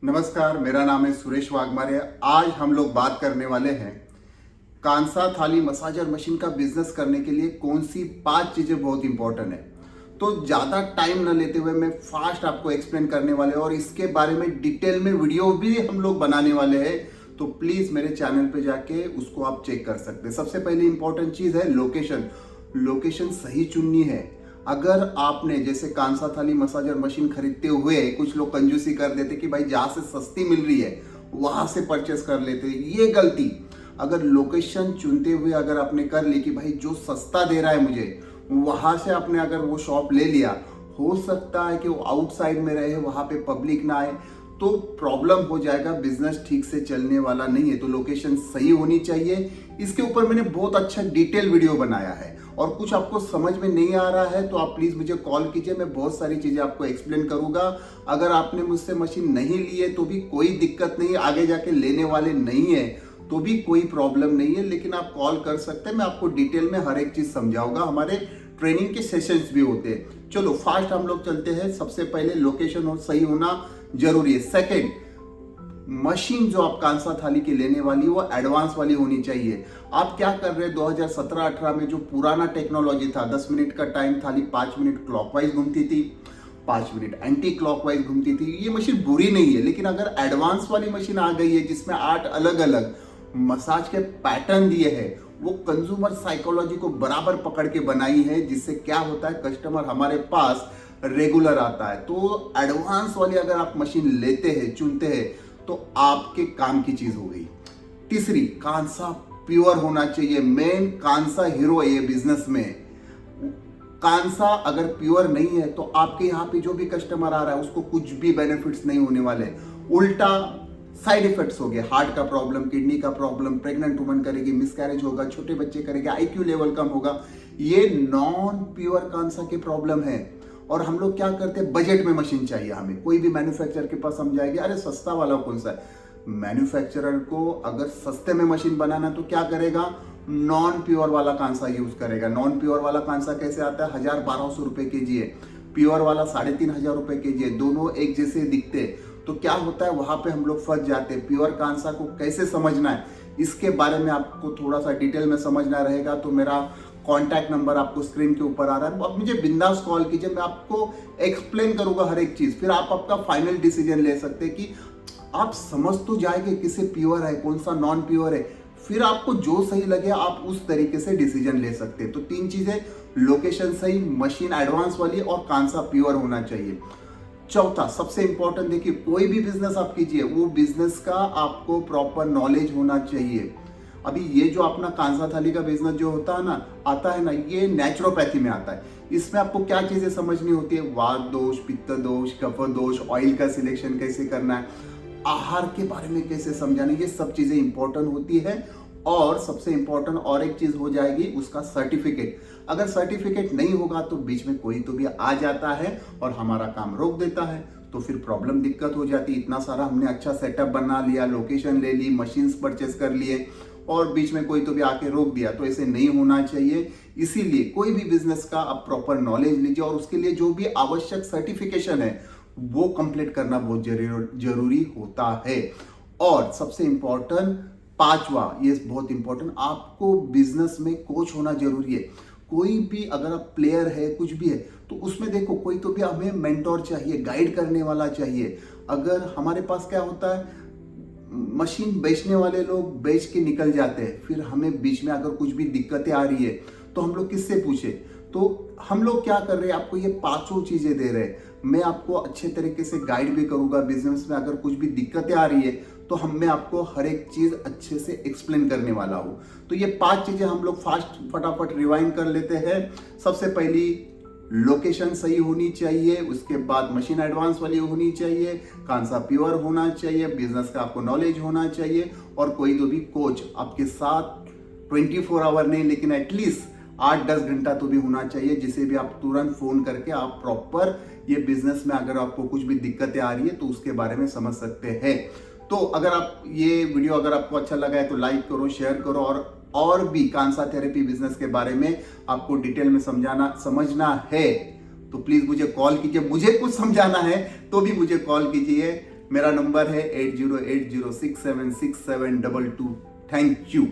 नमस्कार, मेरा नाम है सुरेश वाघमारे। आज हम लोग बात करने वाले हैं कांसा थाली मसाजर मशीन का बिजनेस करने के लिए कौन सी 5 चीजें बहुत इंपॉर्टेंट है। तो ज्यादा टाइम न लेते हुए मैं फास्ट आपको एक्सप्लेन करने वाले और इसके बारे में डिटेल में वीडियो भी हम लोग बनाने वाले हैं। तो प्लीज मेरे चैनल पे जाके उसको आप चेक कर सकते हैं। सबसे पहली इंपॉर्टेंट चीज है लोकेशन। लोकेशन सही चुननी है। अगर आपने जैसे कांसा थाली मसाजर मशीन खरीदते हुए कुछ लोग कंजूसी कर देते कि भाई जहां से सस्ती मिल रही है वहां से परचेस कर लेते, ये गलती। अगर लोकेशन चुनते हुए अगर आपने कर ली कि भाई जो सस्ता दे रहा है मुझे वहां से आपने अगर वो शॉप ले लिया, हो सकता है कि वो आउटसाइड में रहे, वहां पे पब्लिक ना आए, तो प्रॉब्लम हो जाएगा, बिजनेस ठीक से चलने वाला नहीं है। तो लोकेशन सही होनी चाहिए। इसके ऊपर मैंने बहुत अच्छा डिटेल वीडियो बनाया है और कुछ आपको समझ में नहीं आ रहा है तो आप प्लीज मुझे कॉल कीजिए, मैं बहुत सारी चीजें आपको एक्सप्लेन करूंगा। अगर आपने मुझसे मशीन नहीं ली है तो भी कोई दिक्कत नहीं, आगे जाके लेने वाले नहीं है तो भी कोई प्रॉब्लम नहीं है, लेकिन आप कॉल कर सकते हैं। मैं आपको डिटेल में हर एक चीज समझाऊंगा। हमारे ट्रेनिंग के सेशंस भी होते हैं। चलो फास्ट हम लोग चलते हैं। सबसे पहले लोकेशन और सही होना जरूरी है। सेकेंड, मशीन जो आप कांसा थाली की लेने वाली वो एडवांस वाली होनी चाहिए। आप क्या कर रहे हैं, 2017-18 में जो पुराना टेक्नोलॉजी था, 10 मिनट का टाइम थाली 5 मिनट क्लॉकवाइज घूमती थी, 5 मिनट एंटी क्लॉकवाइज घूमती थी। ये मशीन बुरी नहीं है, लेकिन अगर एडवांस वाली मशीन आ गई है जिसमें 8 अलग अलग मसाज के पैटर्न दिए हैं, वो कंज्यूमर साइकोलॉजी को बराबर पकड़ के बनाई है, जिससे क्या होता है कस्टमर हमारे पास रेगुलर आता है। तो एडवांस वाली अगर आप मशीन लेते हैं, चुनते हैं, तो आपके काम की चीज हो गई। तीसरी, कांसा प्योर होना चाहिए। मेन कांसा हीरो है ये बिजनेस में। कांसा अगर प्योर नहीं है तो आपके यहाँ पे जो भी कस्टमर आ रहा है उसको कुछ भी बेनिफिट्स नहीं होने वाले, उल्टा साइड इफेक्ट्स हो गए। हार्ट का प्रॉब्लम, किडनी का प्रॉब्लम, प्रेग्नेंट वुमन करेगी, मिसकैरेज होगा, छोटे बच्चे करेंगे, आईक्यू लेवल कम होगा। ये नॉन प्योर कांसा के प्रॉब्लम है। और हम लोग क्या करते हैं, बजट में मशीन चाहिए हमें। कोई भी मैन्युफैक्चरर के पास हम जाएंगे, अरे सस्ता वाला कौन सा है। मैन्युफैक्चरर को अगर सस्ते में मशीन बनाना तो क्या करेगा, नॉन प्योर वाला कांसा यूज करेगा। नॉन प्योर वाला कांसा कैसे आता है, 1000-1200 रुपए केजी है। प्योर वाला 3500 रुपए केजी है। दोनों एक जैसे दिखते, तो क्या होता है वहां पे हम लोग फंस जाते हैं। प्योर कांसा को कैसे समझना है, इसके बारे में आपको थोड़ा सा डिटेल में समझना रहेगा तो मेरा कॉन्टैक्ट नंबर आपको स्क्रीन के ऊपर आ रहा है। आप मुझे बिंदास कॉल कीजिए, मैं आपको एक्सप्लेन करूंगा हर एक चीज। फिर आप आपका फाइनल डिसीजन ले सकते हैं कि आप समझ तो जाएंगे किसे प्योर है, कौन सा नॉन प्योर है। फिर आपको जो सही लगे आप उस तरीके से डिसीजन ले सकते हैं। तो 3 चीजें, लोकेशन सही, मशीन एडवांस वाली और कांसा प्योर होना चाहिए। चौथा, सबसे इंपॉर्टेंट, देखिए कोई भी बिजनेस आप कीजिए, वो बिजनेस का आपको प्रॉपर नॉलेज होना चाहिए। अभी ये जो अपना कांसा थाली का बिजनेस जो होता है ना, आता है ना, ये नेचुरोपैथी में आता है। इसमें आपको क्या चीजें समझनी होती है, वात दोष, पित्त दोष, कफ दोष, ऑयल का सिलेक्शन कैसे करना है, आहार के बारे में कैसे समझाना, ये सब चीजें इंपॉर्टेंट होती है। और सबसे इंपॉर्टेंट और एक चीज हो जाएगी, उसका सर्टिफिकेट। अगर सर्टिफिकेट नहीं होगा तो बीच में कोई तो भी आ जाता है और हमारा काम रोक देता है, तो फिर प्रॉब्लम, दिक्कत हो जाती है। इतना सारा हमने अच्छा सेटअप बना लिया, लोकेशन ले ली, मशीन्स परचेस कर लिए और बीच में कोई तो भी आके रोक दिया, तो ऐसे नहीं होना चाहिए। इसीलिए कोई भी बिजनेस का आप प्रॉपर नॉलेज लीजिए और उसके लिए जो भी आवश्यक सर्टिफिकेशन है वो कंप्लीट करना बहुत जरूरी होता है। और सबसे इंपॉर्टेंट, पांचवा, ये बहुत इंपॉर्टेंट, आपको बिजनेस में कोच होना जरूरी है। कोई भी अगर आप प्लेयर है, कुछ भी है, तो उसमें देखो कोई तो भी हमें मेंटोर चाहिए, गाइड करने वाला चाहिए। अगर हमारे पास क्या होता है, मशीन बेचने वाले लोग बेच के निकल जाते हैं, फिर हमें बीच में अगर कुछ भी दिक्कतें आ रही है तो हम लोग किससे पूछे। तो हम लोग क्या कर रहे हैं, आपको ये 5 चीजें दे रहे हैं। मैं आपको अच्छे तरीके से गाइड भी करूंगा। बिजनेस में अगर कुछ भी दिक्कतें आ रही है तो मैं आपको हर एक चीज अच्छे से एक्सप्लेन करने वाला हूं। तो ये 5 चीजें हम लोग फटाफट रिवाइंड कर लेते हैं। सबसे पहली, लोकेशन सही होनी चाहिए। उसके बाद मशीन एडवांस वाली होनी चाहिए, कांसा प्योर होना चाहिए, बिजनेस का आपको नॉलेज होना चाहिए और कोई तो भी कोच आपके साथ 24 आवर नहीं, लेकिन एटलीस्ट 8-10 घंटा तो भी होना चाहिए, जिसे भी आप तुरंत फोन करके आप प्रॉपर ये बिजनेस में अगर आपको कुछ भी दिक्कतें आ रही है तो उसके बारे में समझ सकते हैं। तो अगर आप ये वीडियो अगर आपको अच्छा लगा है तो लाइक करो, शेयर करो और भी कांसा थेरेपी बिजनेस के बारे में आपको डिटेल में समझना है तो प्लीज मुझे कॉल कीजिए। मुझे कुछ समझाना है तो भी मुझे कॉल कीजिए। मेरा नंबर है 8080676722। Thank you.